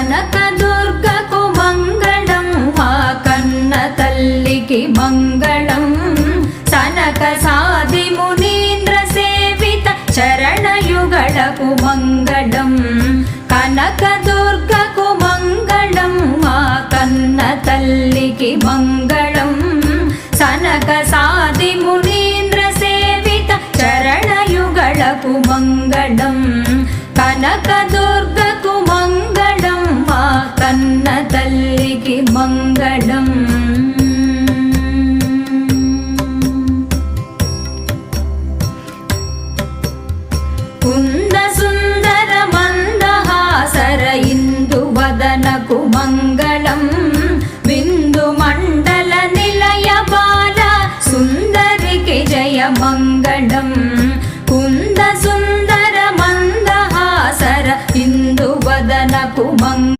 కనకదుర్గకు మంగళం మా కన్న తల్లికి మంగళం సనక సాది మునీంద్ర సేవిత చరణయుగళకు మంగళం కనకదుర్గకు మంగళం మా కన్న తల్లికి మంగళం సనక సాది మునీంద్ర సేవిత చరణయుగళకు మంగళం కనకదుర్గకు మంగళం మా కన్న తల్లికి మంగళం కుంద సుందర మందహాసర ఇందు వదన